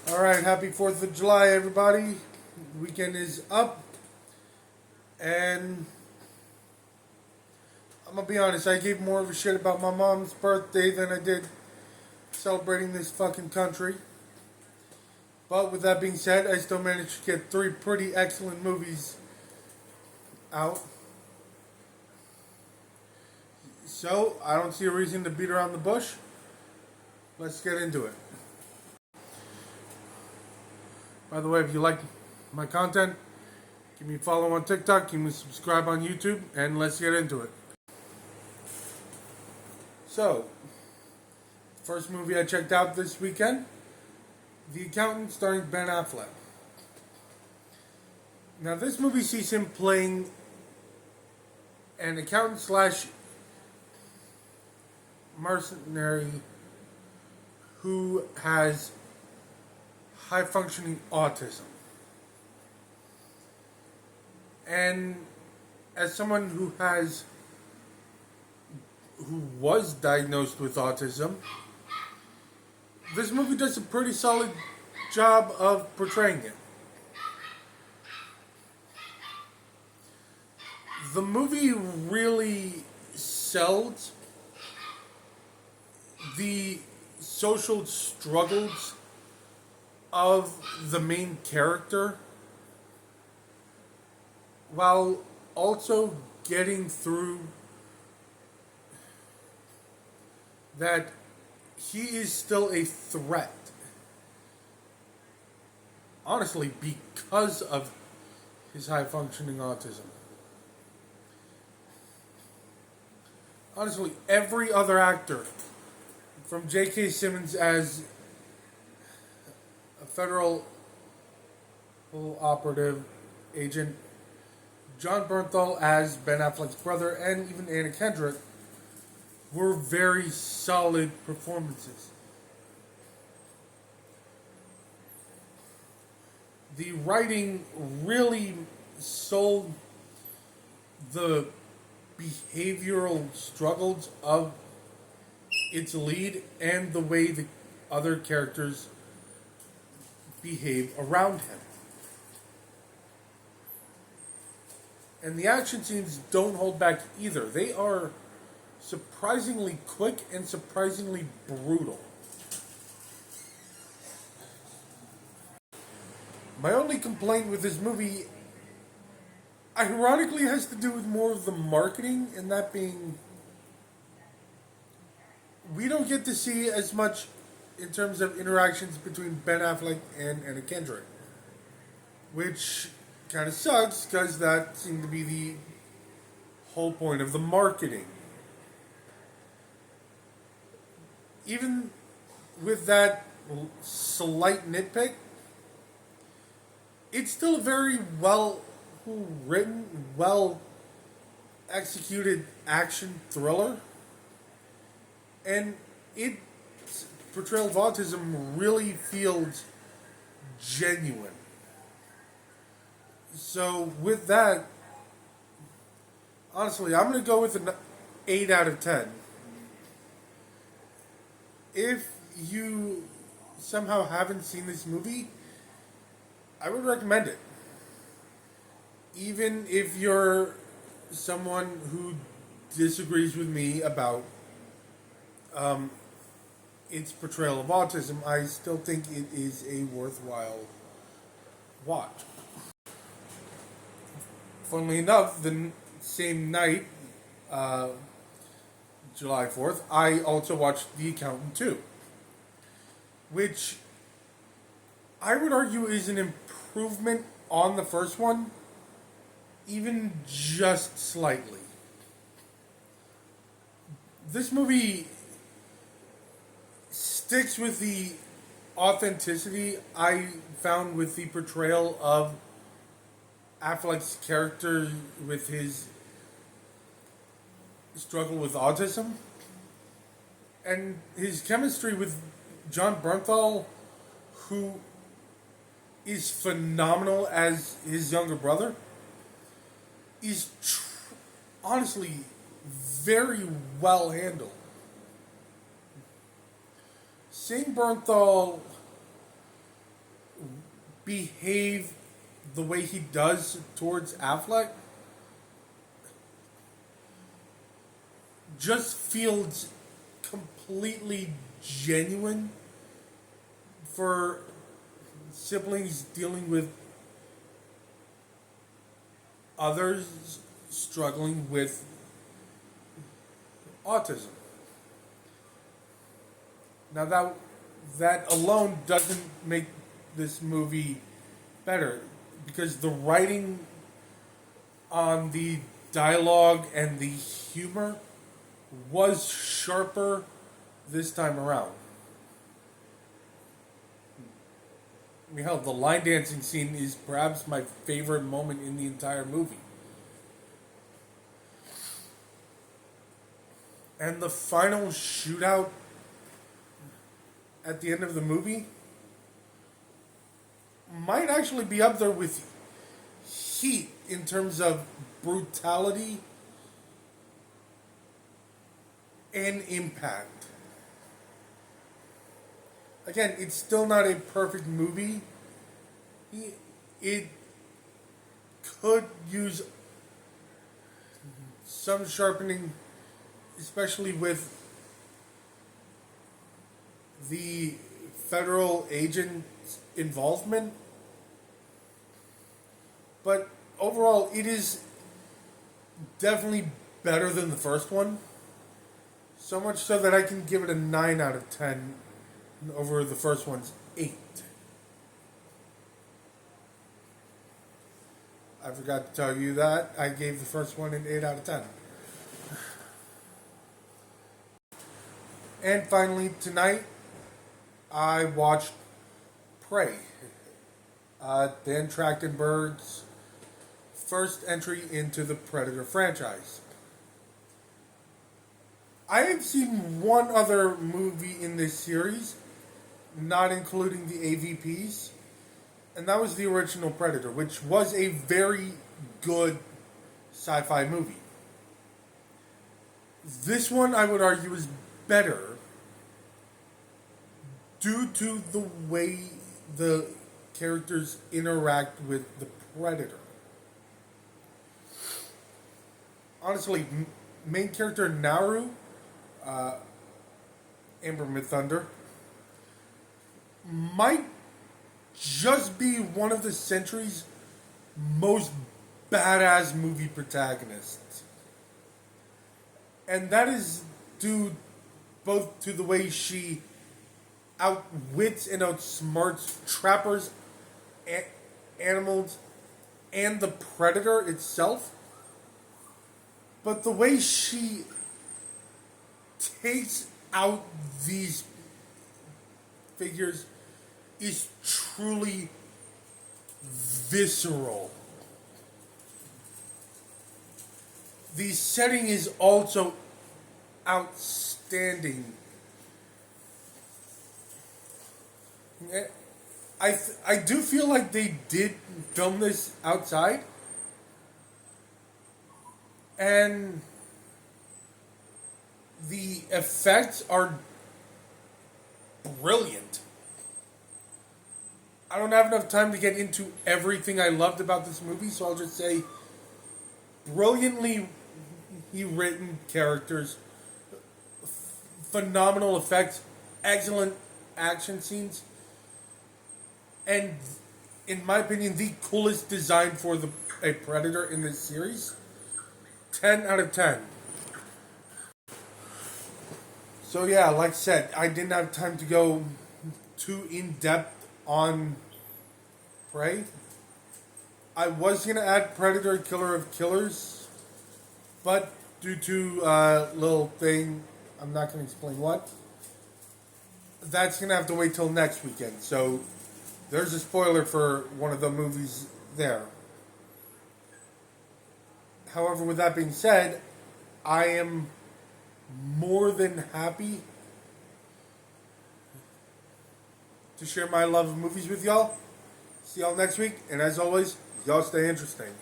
All right, happy 4th of July, everybody. Weekend is up, and I'm gonna be honest, I gave more of a shit about my mom's birthday than I did celebrating this fucking country. But with that being said, I still managed to get three pretty excellent movies out. So, I don't see a reason to beat around the bush. Let's get into it. By the way, if you like my content, give me a follow on TikTok, give me a subscribe on YouTube, and let's get into it. So, first movie I checked out this weekend, The Accountant, starring Ben Affleck. Now, this movie sees him playing an accountant slash mercenary who has high functioning autism. And as someone who was diagnosed with autism, this movie does a pretty solid job of portraying it. The movie really sells the social struggles of the main character while also getting through that he is still a threat. Honestly, because of his high functioning autism. Honestly, every other actor, from J.K. Simmons as a federal operative agent, John Bernthal as Ben Affleck's brother, and even Anna Kendrick, were very solid performances. The writing really sold the behavioral struggles of its lead and the way the other characters behave around him. And the action scenes don't hold back either. They are surprisingly quick and surprisingly brutal. My only complaint with this movie, ironically, has to do with more of the marketing, and that being, we don't get to see as much in terms of interactions between Ben Affleck and Anna Kendrick, which kind of sucks because that seemed to be the whole point of the marketing. Even with that slight nitpick, it's still a very well written, well executed action thriller. And its portrayal of autism really feels genuine. So with that, honestly, I'm going to go with an 8 out of 10. If you somehow haven't seen this movie, I would recommend it. Even if you're someone who disagrees with me about its portrayal of autism, I still think it is a worthwhile watch. Funnily enough, the same night, July 4th, I also watched The Accountant 2, which I would argue is an improvement on the first one, even just slightly. This movie sticks with the authenticity I found with the portrayal of Affleck's character with his struggle with autism, and his chemistry with John Bernthal, who is phenomenal as his younger brother, is honestly very well handled. Seeing Bernthal behave the way he does towards Affleck just feels completely genuine for siblings dealing with others struggling with autism. Now that alone doesn't make this movie better because the writing on the dialogue and the humor was sharper this time around. Hell, the line dancing scene is perhaps my favorite moment in the entire movie. And the final shootout at the end of the movie might actually be up there with Heat in terms of brutality and impact. Again, it's still not a perfect movie. It could use some sharpening, especially with the federal agent's involvement. But overall, it is definitely better than the first one. So much so that I can give it a 9 out of 10 over the first one's 8. I forgot to tell you that. I gave the first one an 8 out of 10. And finally, tonight, I watched Prey. Dan Trachtenberg's first entry into the Predator franchise. I have seen one other movie in this series, not including the AVPs, and that was the original Predator, which was a very good sci-fi movie. This one, I would argue, is better due to the way the characters interact with the Predator. Honestly, main character Naru, Amber Midthunder, might just be one of the century's most badass movie protagonists. And that is due both to the way she outwits and outsmarts trappers, animals, and the Predator itself. But the way she takes out these figures is truly visceral. The setting is also outstanding. I do feel like they did film this outside. And the effects are brilliant. I don't have enough time to get into everything I loved about this movie, so I'll just say brilliantly written characters, phenomenal effects, excellent action scenes, and in my opinion, the coolest design for a Predator in this series. 10 out of 10. So yeah, like I said, I didn't have time to go too in-depth on Prey. I was going to add Predator Killer of Killers, but due to a little thing, I'm not going to explain what, that's going to have to wait till next weekend. So there's a spoiler for one of the movies there. However, with that being said, I am more than happy to share my love of movies with y'all. See y'all next week, and as always, y'all stay interesting.